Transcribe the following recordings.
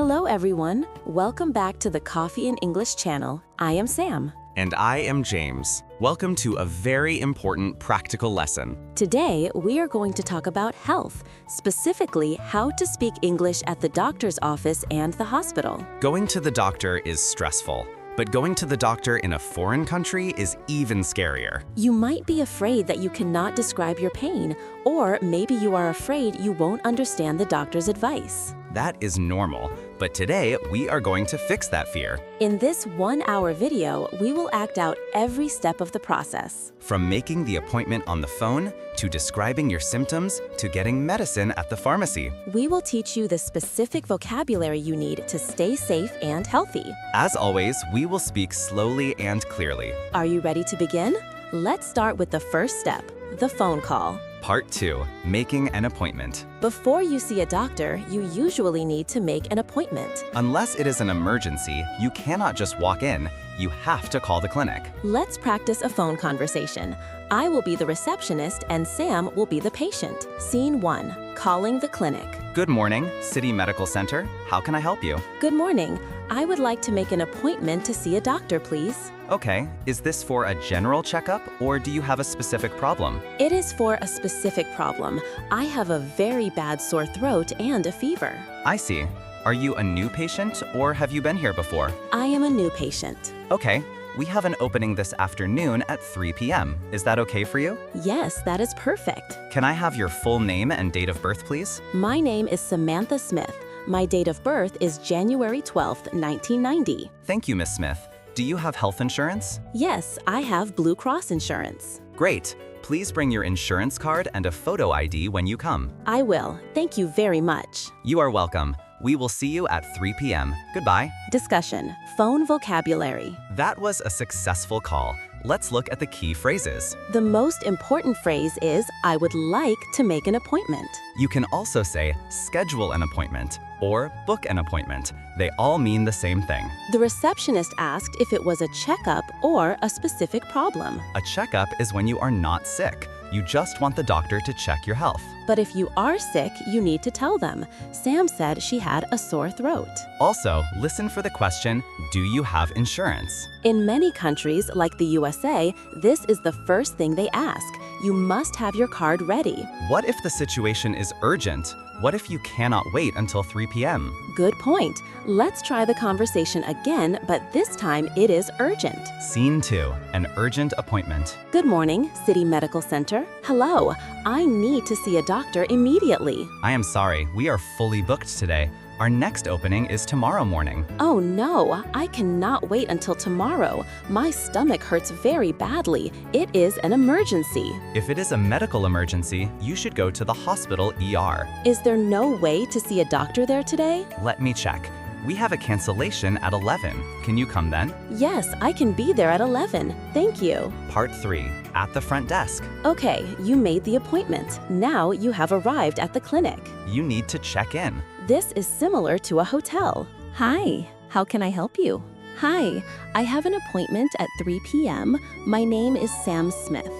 Hello everyone, welcome back to the Coffee and English channel. I am Sam. And I am James. Welcome to a very important practical lesson. Today, we are going to talk about health, specifically how to speak English at the doctor's office and the hospital. Going to the doctor is stressful, but going to the doctor in a foreign country is even scarier. You might be afraid that you cannot describe your pain, or maybe you are afraid you won't understand the doctor's advice. That is normal, but today we are going to fix that fear. In this 1-hour video, we will act out every step of the process. From making the appointment on the phone, to describing your symptoms, to getting medicine at the pharmacy. We will teach you the specific vocabulary you need to stay safe and healthy. As always, we will speak slowly and clearly. Are you ready to begin? Let's start with the first step, the phone call. Part 2, making an appointment. Before you see a doctor, you usually need to make an appointment. Unless it is an emergency, you cannot just walk in. You have to call the clinic. Let's practice a phone conversation. I will be the receptionist and Sam will be the patient. Scene 1, calling the clinic. Good morning, City Medical Center. How can I help you? Good morning. I would like to make an appointment to see a doctor, please. Okay, is this for a general checkup or do you have a specific problem? It is for a specific problem. I have a very bad sore throat and a fever. I see. Are you a new patient or have you been here before? I am a new patient. Okay, we have an opening this afternoon at 3 p.m. Is that okay for you? Yes, that is perfect. Can I have your full name and date of birth, please? My name is Samantha Smith. My date of birth is January 12th, 1990. Thank you, Miss Smith. Do you have health insurance? Yes, I have Blue Cross insurance. Great. Please bring your insurance card and a photo ID when you come. I will. Thank you very much. You are welcome. We will see you at 3 p.m. Goodbye. Discussion. Phone vocabulary. That was a successful call. Let's look at the key phrases. The most important phrase is, I would like to make an appointment. You can also say, schedule an appointment or book an appointment. They all mean the same thing. The receptionist asked if it was a checkup or a specific problem. A checkup is when you are not sick. You just want the doctor to check your health. But if you are sick, you need to tell them. Sam said she had a sore throat. Also, listen for the question, do you have insurance? In many countries, like the USA, this is the first thing they ask. You must have your card ready. What if the situation is urgent? What if you cannot wait until 3 p.m.? Good point. Let's try the conversation again, but this time it is urgent. Scene 2, an urgent appointment. Good morning, City Medical Center. Hello, I need to see a doctor immediately. I am sorry, we are fully booked today. Our next opening is tomorrow morning. Oh no, I cannot wait until tomorrow. My stomach hurts very badly. It is an emergency. If it is a medical emergency, you should go to the hospital ER. Is there no way to see a doctor there today? Let me check. We have a cancellation at 11. Can you come then? Yes, I can be there at 11. Thank you. Part 3, at the front desk. Okay, you made the appointment. Now you have arrived at the clinic. You need to check in. This is similar to a hotel. Hi, how can I help you? Hi, I have an appointment at 3 p.m. My name is Sam Smith.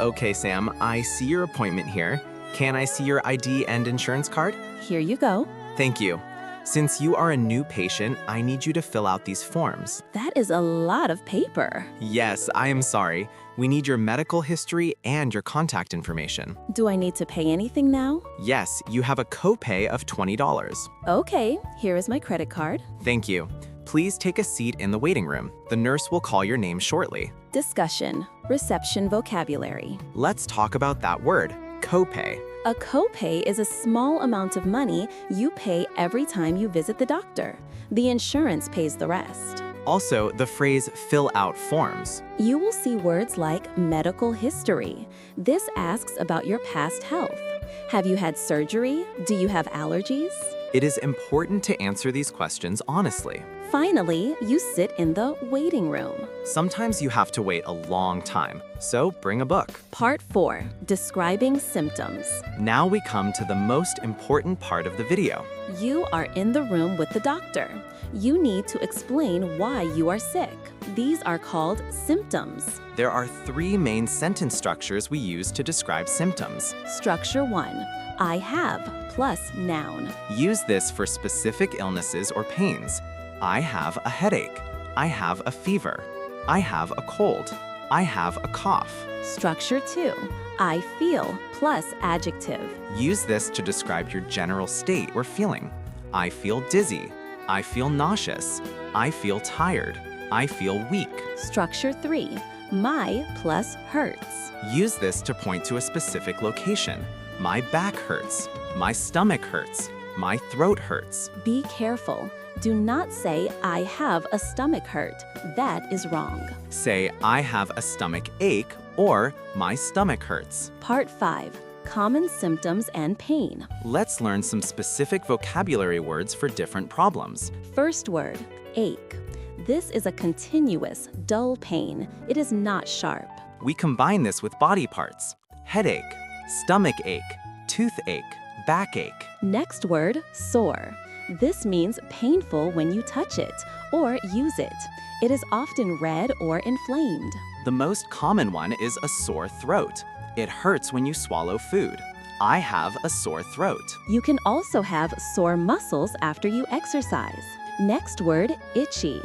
Okay, Sam, I see your appointment here. Can I see your ID and insurance card? Here you go. Thank you. Since you are a new patient, I need you to fill out these forms. That is a lot of paper. Yes, I am sorry. We need your medical history and your contact information. Do I need to pay anything now? Yes, you have a copay of $20. Okay, here is my credit card. Thank you. Please take a seat in the waiting room. The nurse will call your name shortly. Discussion. Reception vocabulary. Let's talk about that word, copay. A copay is a small amount of money you pay every time you visit the doctor. The insurance pays the rest. Also, the phrase fill out forms. You will see words like medical history. This asks about your past health. Have you had surgery? Do you have allergies? It is important to answer these questions honestly. Finally, you sit in the waiting room. Sometimes you have to wait a long time, so bring a book. Part 4, describing symptoms. Now we come to the most important part of the video. You are in the room with the doctor. You need to explain why you are sick. These are called symptoms. There are 3 main sentence structures we use to describe symptoms. Structure 1. I have plus noun. Use this for specific illnesses or pains. I have a headache. I have a fever. I have a cold. I have a cough. Structure 2. I feel plus adjective. Use this to describe your general state or feeling. I feel dizzy. I feel nauseous. I feel tired. I feel weak. Structure 3. My plus hurts. Use this to point to a specific location. My back hurts. My stomach hurts. My throat hurts. Be careful. Do not say, I have a stomach hurt. That is wrong. Say, I have a stomach ache or my stomach hurts. Part 5. Common symptoms and pain. Let's learn some specific vocabulary words for different problems. First word, ache. This is a continuous, dull pain. It is not sharp. We combine this with body parts. Headache, stomach ache, toothache, backache. Next word, sore. This means painful when you touch it or use it. It is often red or inflamed. The most common one is a sore throat. It hurts when you swallow food. I have a sore throat. You can also have sore muscles after you exercise. Next word, itchy.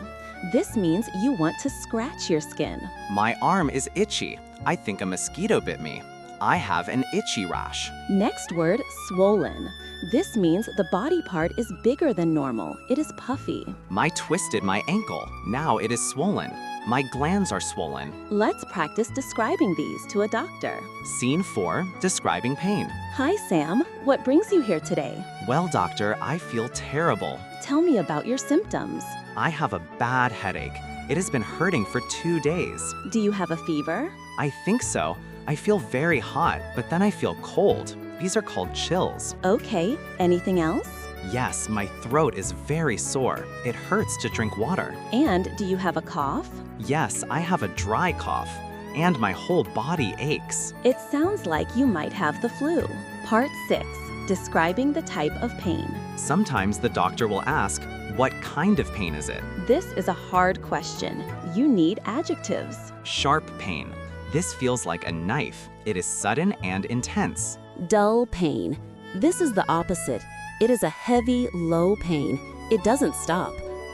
This means you want to scratch your skin. My arm is itchy. I think a mosquito bit me. I have an itchy rash. Next word, swollen. This means the body part is bigger than normal. It is puffy. I twisted my ankle. Now it is swollen. My glands are swollen. Let's practice describing these to a doctor. Scene 4, describing pain. Hi, Sam. What brings you here today? Well, doctor, I feel terrible. Tell me about your symptoms. I have a bad headache. It has been hurting for 2 days. Do you have a fever? I think so. I feel very hot, but then I feel cold. These are called chills. Okay. Anything else? Yes, my throat is very sore. It hurts to drink water. And do you have a cough? Yes, I have a dry cough. And my whole body aches. It sounds like you might have the flu. Part 6. Describing the type of pain. Sometimes the doctor will ask, what kind of pain is it? This is a hard question. You need adjectives. Sharp pain. This feels like a knife. It is sudden and intense. Dull pain. This is the opposite. It is a heavy, low pain. It doesn't stop.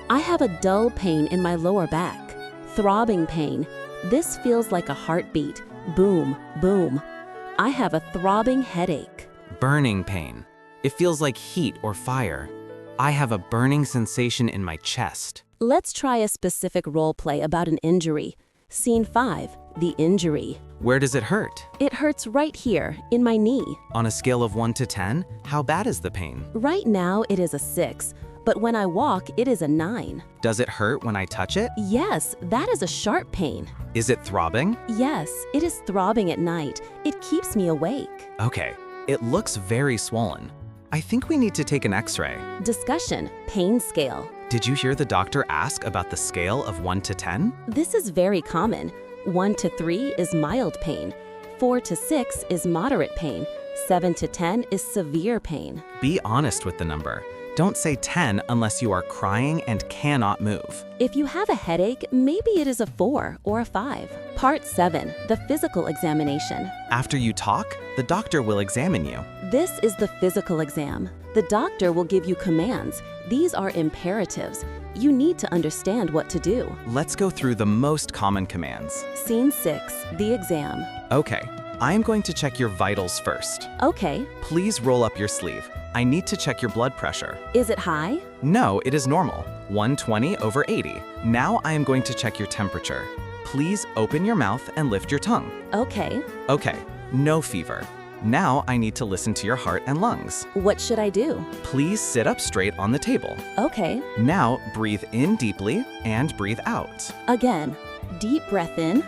I have a dull pain in my lower back. Throbbing pain. This feels like a heartbeat. Boom, boom. I have a throbbing headache. Burning pain. It feels like heat or fire. I have a burning sensation in my chest. Let's try a specific role play about an injury. Scene 5, the injury. Where does it hurt? It hurts right here, in my knee. On a scale of 1 to 10, how bad is the pain? Right now it is a 6, but when I walk it is a 9. Does it hurt when I touch it? Yes, that is a sharp pain. Is it throbbing? Yes, it is throbbing at night. It keeps me awake. Okay, it looks very swollen. I think we need to take an x-ray. Discussion, pain scale. Did you hear the doctor ask about the scale of 1 to 10? This is very common. 1 to 3 is mild pain. 4 to 6 is moderate pain. 7 to 10 is severe pain. Be honest with the number. Don't say 10 unless you are crying and cannot move. If you have a headache, maybe it is a 4 or a 5. Part 7, the physical examination. After you talk, the doctor will examine you. This is the physical exam. The doctor will give you commands. These are imperatives. You need to understand what to do. Let's go through the most common commands. Scene 6, the exam. Okay, I am going to check your vitals first. Okay. Please roll up your sleeve. I need to check your blood pressure. Is it high? No, it is normal. 120/80. Now I am going to check your temperature. Please open your mouth and lift your tongue. Okay. Okay, no fever. Now I need to listen to your heart and lungs. What should I do? Please sit up straight on the table. Okay. Now breathe in deeply and breathe out. Again, deep breath in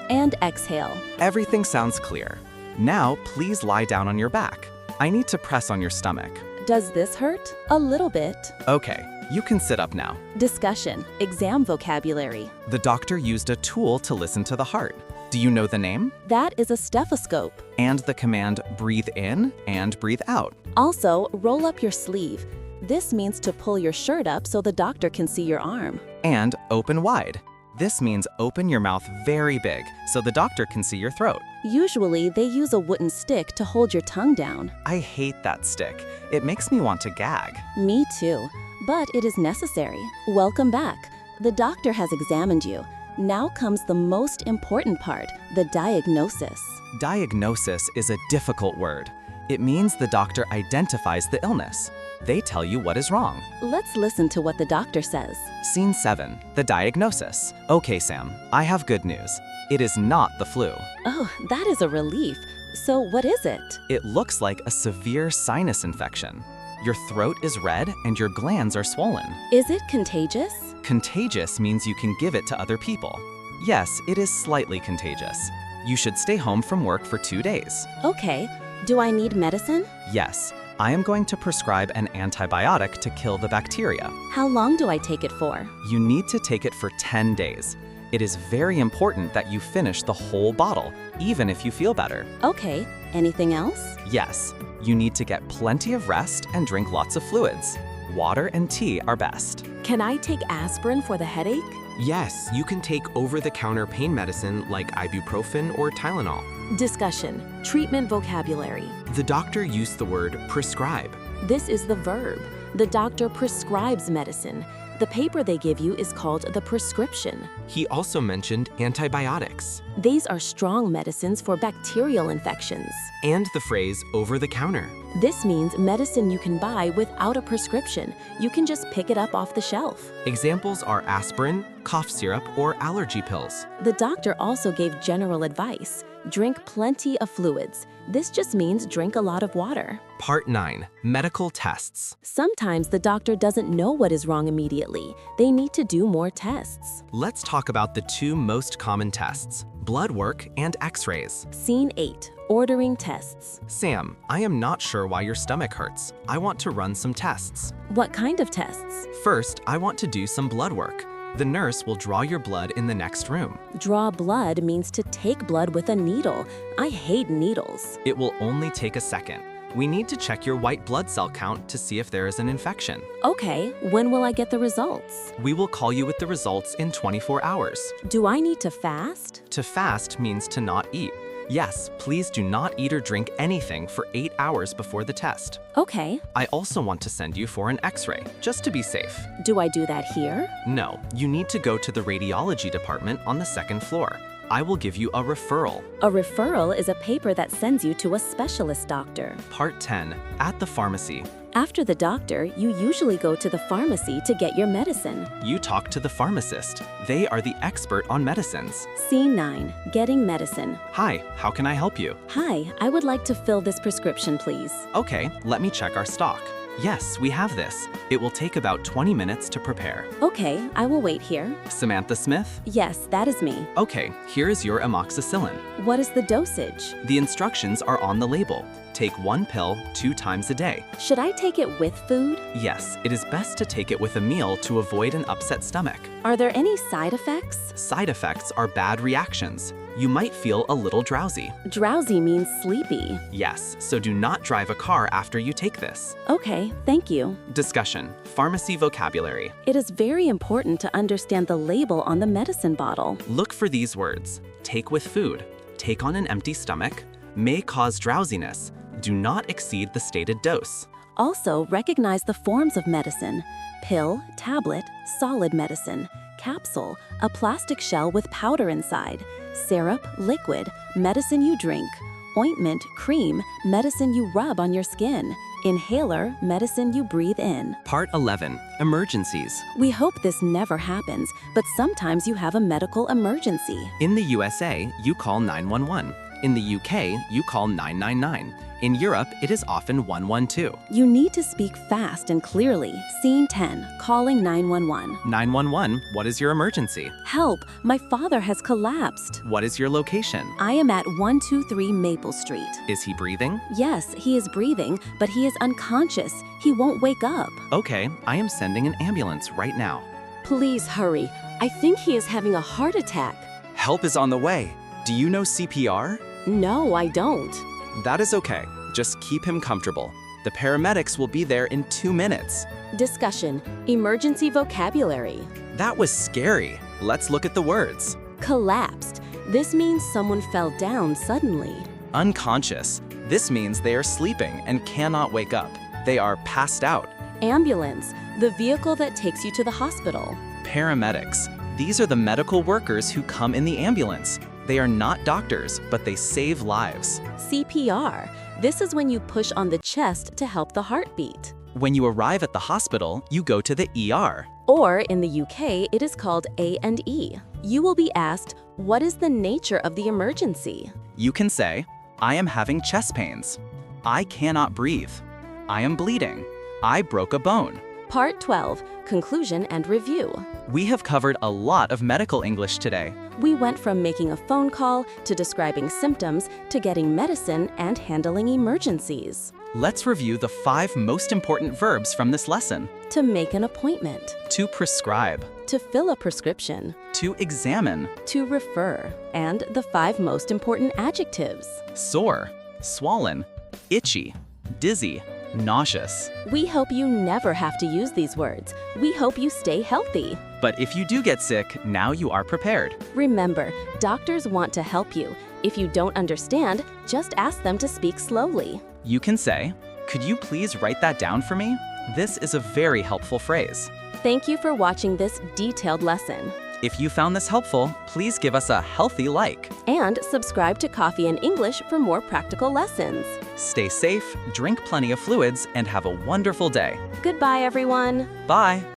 and exhale. Everything sounds clear. Now please lie down on your back. I need to press on your stomach. Does this hurt? A little bit. Okay, you can sit up now. Discussion, exam vocabulary. The doctor used a tool to listen to the heart. Do you know the name? That is a stethoscope. And the command breathe in and breathe out. Also, roll up your sleeve. This means to pull your shirt up so the doctor can see your arm. And open wide. This means open your mouth very big so the doctor can see your throat. Usually, they use a wooden stick to hold your tongue down. I hate that stick. It makes me want to gag. Me too. But it is necessary. Welcome back. The doctor has examined you. Now comes the most important part, the diagnosis. Diagnosis is a difficult word. It means the doctor identifies the illness. They tell you what is wrong. Let's listen to what the doctor says. Scene 7, the diagnosis. Okay, Sam, I have good news. It is not the flu. Oh, that is a relief. So what is it? It looks like a severe sinus infection. Your throat is red and your glands are swollen. Is it contagious? Contagious means you can give it to other people. Yes, it is slightly contagious. You should stay home from work for 2 days. Okay. Do I need medicine? Yes, I am going to prescribe an antibiotic to kill the bacteria. How long do I take it for? You need to take it for 10 days. It is very important that you finish the whole bottle, even if you feel better. Okay. Anything else? Yes, you need to get plenty of rest and drink lots of fluids. Water and tea are best. Can I take aspirin for the headache? Yes, you can take over-the-counter pain medicine like ibuprofen or Tylenol. Discussion. Treatment vocabulary. The doctor used the word prescribe. This is the verb. The doctor prescribes medicine. The paper they give you is called the prescription. He also mentioned antibiotics These are strong medicines for bacterial infections. and the phrase over-the-counter. This means medicine you can buy without a prescription. You can just pick it up off the shelf. Examples are aspirin, cough syrup, or allergy pills. The doctor also gave general advice. Drink plenty of fluids. This just means drink a lot of water. Part 9. Medical tests. Sometimes the doctor doesn't know what is wrong immediately. They need to do more tests. Let's talk about the 2 most common tests, blood work and x-rays. Scene 8. Ordering tests. Sam, I am not sure why your stomach hurts. I want to run some tests. What kind of tests? First, I want to do some blood work. The nurse will draw your blood in the next room. Draw blood means to take blood with a needle. I hate needles. It will only take a second. We need to check your white blood cell count to see if there is an infection. Okay, when will I get the results? We will call you with the results in 24 hours. Do I need to fast? To fast means to not eat. Yes, please do not eat or drink anything for 8 hours before the test. Okay. I also want to send you for an x-ray, just to be safe. Do I do that here? No, you need to go to the radiology department on the 2nd floor. I will give you a referral. A referral is a paper that sends you to a specialist doctor. Part 10. At the pharmacy. After the doctor, you usually go to the pharmacy to get your medicine. You talk to the pharmacist. They are the expert on medicines. Scene 9. Getting medicine. Hi, how can I help you? Hi, I would like to fill this prescription, please. Okay, let me check our stock. Yes, we have this. It will take about 20 minutes to prepare. Okay, I will wait here. Samantha Smith? Yes, that is me. Okay, here is your amoxicillin. What is the dosage? The instructions are on the label. Take 1 pill 2 times a day. Should I take it with food? Yes, it is best to take it with a meal to avoid an upset stomach. Are there any side effects? Side effects are bad reactions. You might feel a little drowsy. Drowsy means sleepy. Yes, so do not drive a car after you take this. Okay, thank you. Discussion. Pharmacy vocabulary. It is very important to understand the label on the medicine bottle. Look for these words. Take with food. Take on an empty stomach. May cause drowsiness. Do not exceed the stated dose. Also, recognize the forms of medicine. Pill, tablet, solid medicine. Capsule, a plastic shell with powder inside. Syrup, liquid, medicine you drink. Ointment, cream, medicine you rub on your skin. Inhaler, medicine you breathe in. Part 11. Emergencies. We hope this never happens, but sometimes you have a medical emergency. In the USA, you call 911. In the UK, you call 999. In Europe, it is often 112. You need to speak fast and clearly. Scene 10, calling 911. 911, what is your emergency? Help, my father has collapsed. What is your location? I am at 123 Maple Street. Is he breathing? Yes, he is breathing, but he is unconscious. He won't wake up. Okay, I am sending an ambulance right now. Please hurry. I think he is having a heart attack. Help is on the way. Do you know CPR? No, I don't. That is okay. Just keep him comfortable. The paramedics will be there in 2 minutes. Discussion, emergency vocabulary. That was scary. Let's look at the words. Collapsed. This means someone fell down suddenly. Unconscious. This means they are sleeping and cannot wake up. They are passed out. Ambulance, the vehicle that takes you to the hospital. Paramedics. These are the medical workers who come in the ambulance. They are not doctors, but they save lives. CPR, this is when you push on the chest to help the heartbeat. When you arrive at the hospital, you go to the ER. Or in the UK, it is called A&E. You will be asked, what is the nature of the emergency? You can say, I am having chest pains. I cannot breathe. I am bleeding. I broke a bone. Part 12, Conclusion and Review. We have covered a lot of medical English today. We went from making a phone call to describing symptoms to getting medicine and handling emergencies. Let's review the 5 most important verbs from this lesson. To make an appointment. To prescribe. To fill a prescription. To examine. To refer. And the 5 most important adjectives. Sore. Swollen. Itchy. Dizzy. Nauseous. We hope you never have to use these words. We hope you stay healthy. But if you do get sick, now you are prepared. Remember, doctors want to help you. If you don't understand, just ask them to speak slowly. You can say, could you please write that down for me? This is a very helpful phrase. Thank you for watching this detailed lesson. If you found this helpful, please give us a healthy like. And subscribe to Coffee and English for more practical lessons. Stay safe, drink plenty of fluids, and have a wonderful day. Goodbye, everyone. Bye.